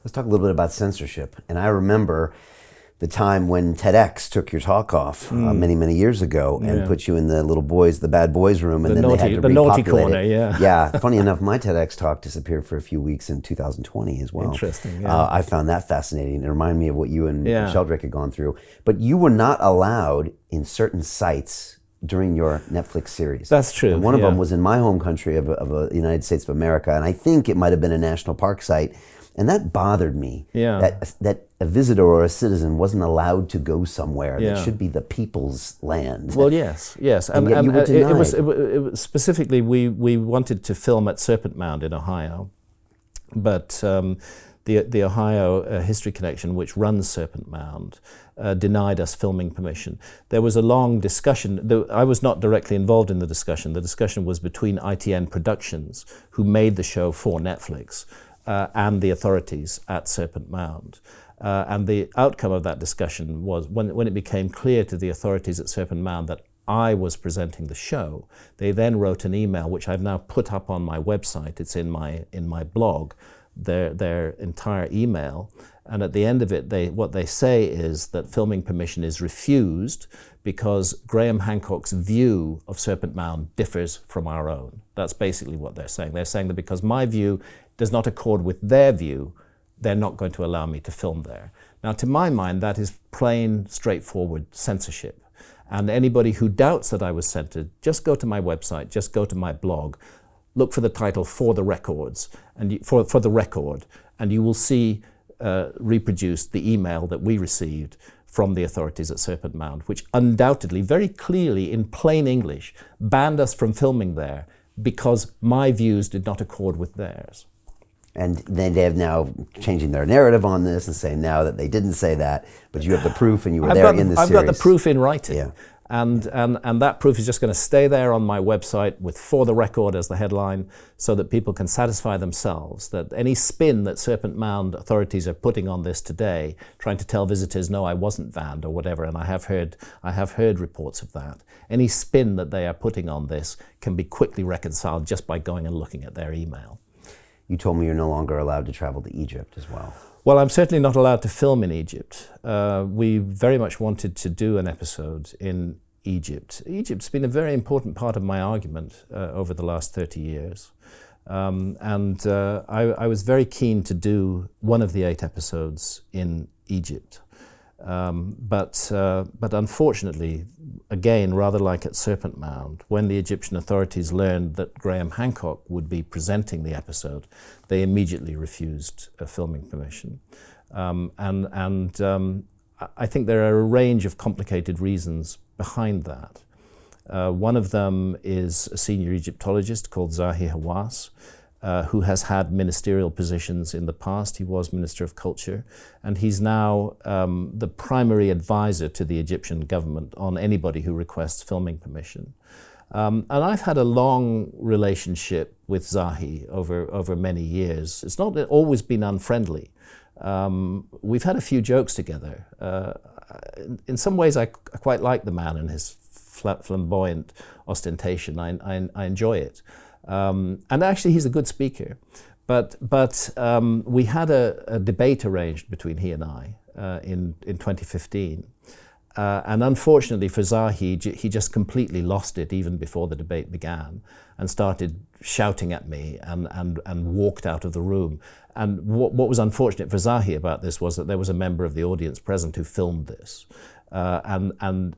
Let's talk a little bit about censorship. And I remember the time when TEDx took your talk off many, many years ago and put you in the the bad boys room, and then they had to naughty repopulate corner, it. yeah. Yeah, funny enough, my TEDx talk disappeared for a few weeks in 2020 as well. Interesting, yeah. I found that fascinating. It reminded me of what you and Sheldrick had gone through. But you were not allowed in certain sites during your Netflix series. That's true. And one of them was in my home country of the United States of America, and I think it might have been a national park site. And that bothered me, that a visitor or a citizen wasn't allowed to go somewhere that should be the people's land. Well, yes. And yet you were denied. It was specifically, we wanted to film at Serpent Mound in Ohio, but the Ohio History Connection, which runs Serpent Mound, denied us filming permission. There was a long discussion. I was not directly involved in the discussion. The discussion was between ITN Productions, who made the show for Netflix, and the authorities at Serpent Mound. And the outcome of that discussion was, when it became clear to the authorities at Serpent Mound that I was presenting the show, they then wrote an email, which I've now put up on my website. It's in my blog, their entire email. And at the end of it, what they say is that filming permission is refused because Graham Hancock's view of Serpent Mound differs from our own. That's basically what they're saying. They're saying that because my view does not accord with their view, they're not going to allow me to film there. Now, to my mind, that is plain, straightforward censorship. And anybody who doubts that I was censored, just go to my website, just go to my blog, look for the title "For the Records" and for the record, and you will see reproduced the email that we received from the authorities at Serpent Mound, which undoubtedly, very clearly, in plain English, banned us from filming there because my views did not accord with theirs. And then they have now changing their narrative on this and saying now that they didn't say that, but you have the proof and you were in the series. I've got the proof in writing. Yeah. And that proof is just going to stay there on my website with "For the Record" as the headline, so that people can satisfy themselves that any spin that Serpent Mound authorities are putting on this today, trying to tell visitors, no, I wasn't banned or whatever, and I have heard reports of that. Any spin that they are putting on this can be quickly reconciled just by going and looking at their email. You told me you're no longer allowed to travel to Egypt as well. Well, I'm certainly not allowed to film in Egypt. We very much wanted to do an episode in Egypt. Egypt's been a very important part of my argument over the last 30 years. I was very keen to do one of the 8 episodes in Egypt. But unfortunately, again, rather like at Serpent Mound, when the Egyptian authorities learned that Graham Hancock would be presenting the episode, they immediately refused filming permission. I think there are a range of complicated reasons behind that. One of them is a senior Egyptologist called Zahid, who has had ministerial positions in the past. He was Minister of Culture, and he's now the primary advisor to the Egyptian government on anybody who requests filming permission. And I've had a long relationship with Zahid over many years. It's not always been unfriendly. We've had a few jokes together. In some ways, I quite like the man and his flamboyant ostentation. I enjoy it. And actually, he's a good speaker. But we had a debate arranged between he and I in 2015. And unfortunately for Zahid, he just completely lost it even before the debate began and started shouting at me and walked out of the room. And what was unfortunate for Zahid about this was that there was a member of the audience present who filmed this. And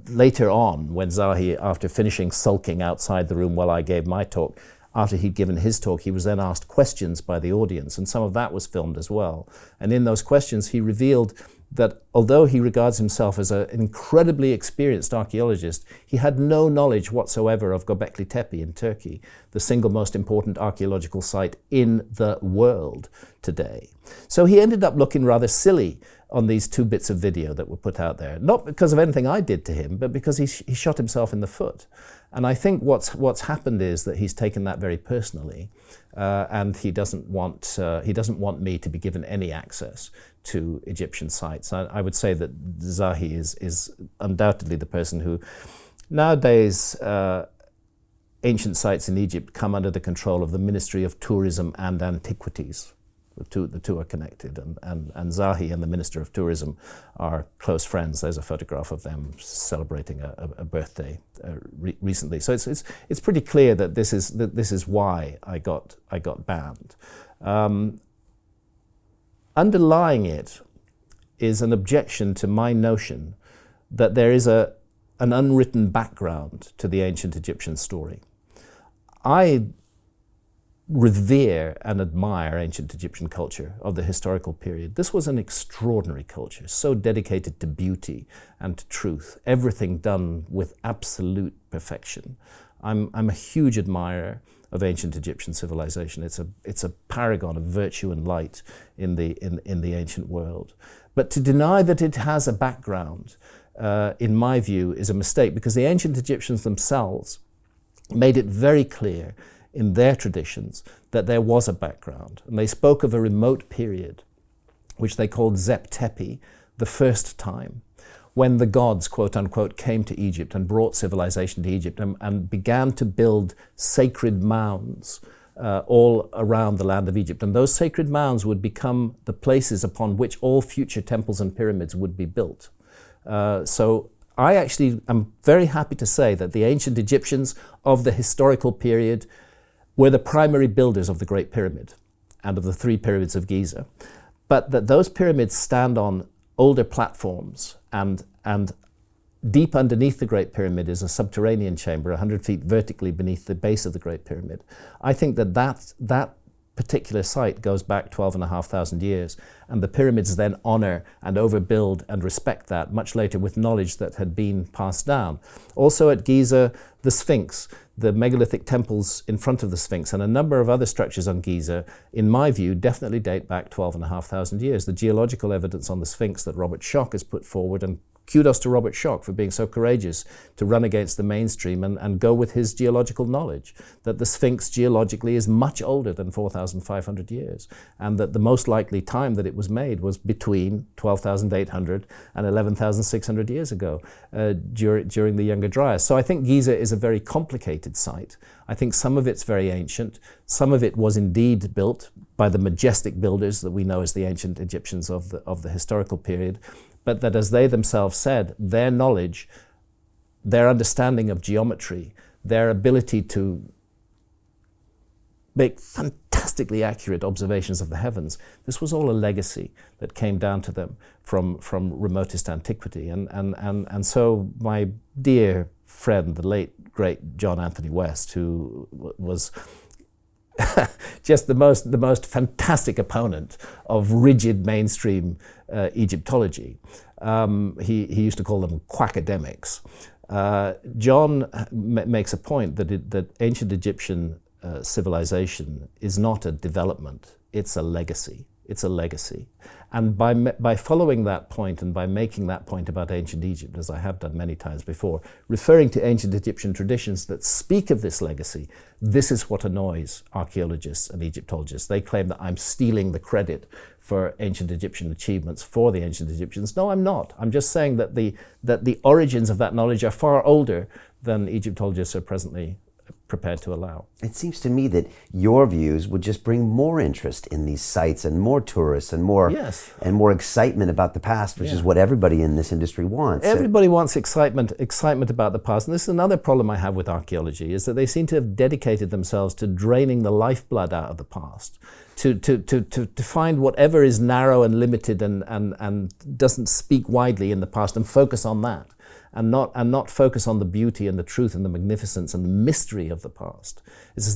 later on, when Zahid, after finishing sulking outside the room while I gave my talk, after he'd given his talk, he was then asked questions by the audience, and some of that was filmed as well. And in those questions, he revealed that although he regards himself as an incredibly experienced archaeologist, he had no knowledge whatsoever of Göbekli Tepe in Turkey, the single most important archaeological site in the world today. So he ended up looking rather silly on these 2 bits of video that were put out there, not because of anything I did to him, but because he shot himself in the foot. And I think what's happened is that he's taken that very personally, and he doesn't want me to be given any access to Egyptian sites. I would say that Zahid is undoubtedly the person who, nowadays, ancient sites in Egypt come under the control of the Ministry of Tourism and Antiquities. The two are connected, and Zahid and the Minister of Tourism are close friends. There's a photograph of them celebrating a birthday recently. So it's pretty clear that this is why I got banned. Underlying it is an objection to my notion that there is an unwritten background to the ancient Egyptian story. I revere and admire ancient Egyptian culture of the historical period. This was an extraordinary culture, so dedicated to beauty and to truth, everything done with absolute perfection. I'm a huge admirer of ancient Egyptian civilization. It's a paragon of virtue and light in the ancient world. But to deny that it has a background, in my view, is a mistake, because the ancient Egyptians themselves made it very clear in their traditions that there was a background. And they spoke of a remote period, which they called Zep Tepi, the first time, when the gods, quote unquote, came to Egypt and brought civilization to Egypt and began to build sacred mounds all around the land of Egypt. And those sacred mounds would become the places upon which all future temples and pyramids would be built. So I actually am very happy to say that the ancient Egyptians of the historical period were the primary builders of the Great Pyramid and of the 3 pyramids of Giza, but that those pyramids stand on older platforms, and deep underneath the Great Pyramid is a subterranean chamber 100 feet vertically beneath the base of the Great Pyramid. I think that particular site goes back 12,500 years, and the pyramids then honor and overbuild and respect that much later with knowledge that had been passed down. Also at Giza, the Sphinx, the megalithic temples in front of the Sphinx, and a number of other structures on Giza, in my view, definitely date back 12,500 years. The geological evidence on the Sphinx that Robert Schoch has put forward, and kudos to Robert Schoch for being so courageous to run against the mainstream and go with his geological knowledge, that the Sphinx geologically is much older than 4,500 years, and that the most likely time that it was made was between 12,800 and 11,600 years ago, during the Younger Dryas. So I think Giza is a very complicated site. I think some of it's very ancient. Some of it was indeed built by the majestic builders that we know as the ancient Egyptians of the historical period, but that, as they themselves said, their knowledge, their understanding of geometry, their ability to make fantastically accurate observations of the heavens, this was all a legacy that came down to them from remotest antiquity. And so my dear friend, the late, great John Anthony West, who was just the most fantastic opponent of rigid mainstream Egyptology. He used to call them quackademics. John makes a point that ancient Egyptian civilization is not a development, it's a legacy. It's a legacy. And by following that point and by making that point about ancient Egypt, as I have done many times before, referring to ancient Egyptian traditions that speak of this legacy, this is what annoys archaeologists and Egyptologists. They claim that I'm stealing the credit for ancient Egyptian achievements for the ancient Egyptians. No, I'm not. I'm just saying that the origins of that knowledge are far older than Egyptologists are presently prepared to allow. It seems to me that your views would just bring more interest in these sites and more tourists and more excitement about the past, which is what everybody in this industry wants. Everybody wants excitement about the past. And this is another problem I have with archaeology, is that they seem to have dedicated themselves to draining the lifeblood out of the past, to find whatever is narrow and limited and doesn't speak widely in the past and focus on that. And not focus on the beauty and the truth and the magnificence and the mystery of the past. It's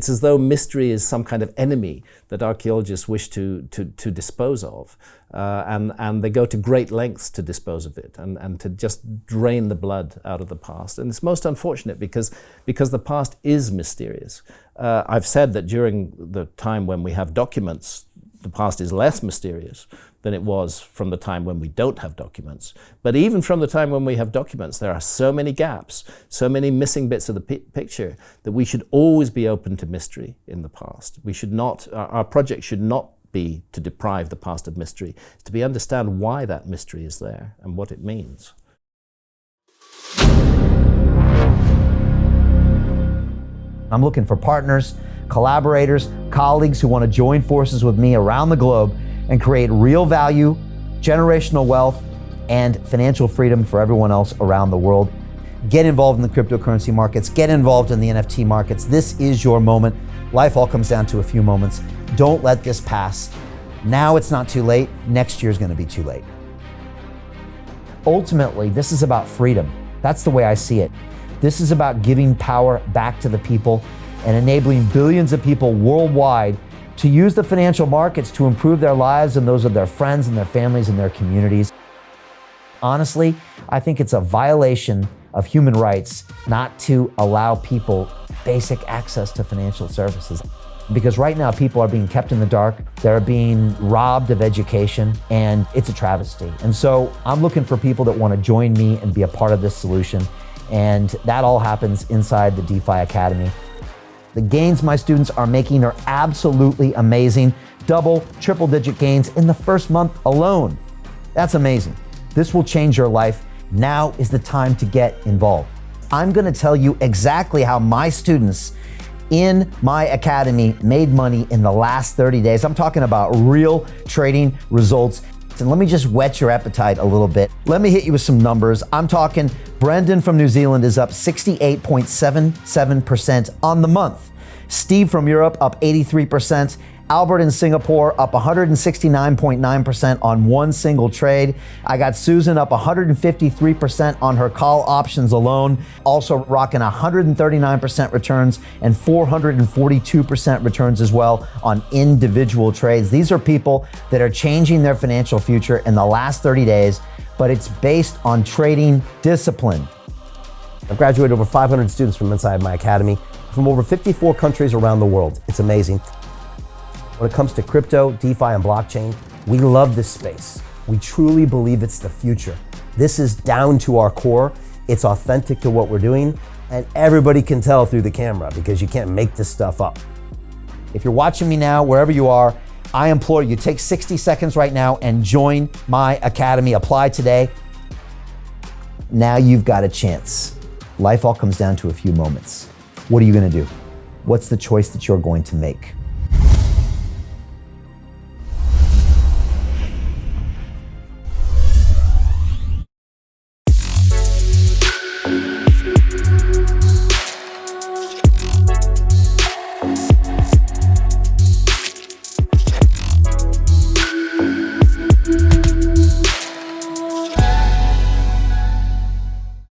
as though mystery is some kind of enemy that archaeologists wish to dispose of, and they go to great lengths to dispose of it and to just drain the blood out of the past. And it's most unfortunate because the past is mysterious. I've said that during the time when we have documents, the past is less mysterious than it was from the time when we don't have documents. But even from the time when we have documents, there are so many gaps, so many missing bits of the picture, that we should always be open to mystery in the past. We should not, our project should not be to deprive the past of mystery. It's to understand why that mystery is there and what it means. I'm looking for partners, collaborators, colleagues who want to join forces with me around the globe and create real value, generational wealth, and financial freedom for everyone else around the world. Get involved in the cryptocurrency markets, get involved in the NFT markets. This is your moment. Life all comes down to a few moments. Don't let this pass. Now it's not too late. Next year's gonna be too late. Ultimately, this is about freedom. That's the way I see it. This is about giving power back to the people and enabling billions of people worldwide to use the financial markets to improve their lives and those of their friends and their families and their communities. Honestly, I think it's a violation of human rights not to allow people basic access to financial services. Because right now people are being kept in the dark, they're being robbed of education, and it's a travesty. And so I'm looking for people that want to join me and be a part of this solution. And that all happens inside the DeFi Academy. The gains my students are making are absolutely amazing. Double, triple digit gains in the first month alone. That's amazing. This will change your life. Now is the time to get involved. I'm gonna tell you exactly how my students in my academy made money in the last 30 days. I'm talking about real trading results. And let me just whet your appetite a little bit. Let me hit you with some numbers. I'm talking Brendan from New Zealand is up 68.77% on the month. Steve from Europe up 83%. Albert in Singapore up 169.9% on one single trade. I got Susan up 153% on her call options alone. Also rocking 139% returns and 442% returns as well on individual trades. These are people that are changing their financial future in the last 30 days, but it's based on trading discipline. I've graduated over 500 students from inside my academy from over 54 countries around the world. It's amazing. When it comes to crypto, DeFi, and blockchain, we love this space. We truly believe it's the future. This is down to our core. It's authentic to what we're doing, and everybody can tell through the camera because you can't make this stuff up. If you're watching me now, wherever you are, I implore you, take 60 seconds right now and join my academy. Apply today. Now you've got a chance. Life all comes down to a few moments. What are you gonna do? What's the choice that you're going to make?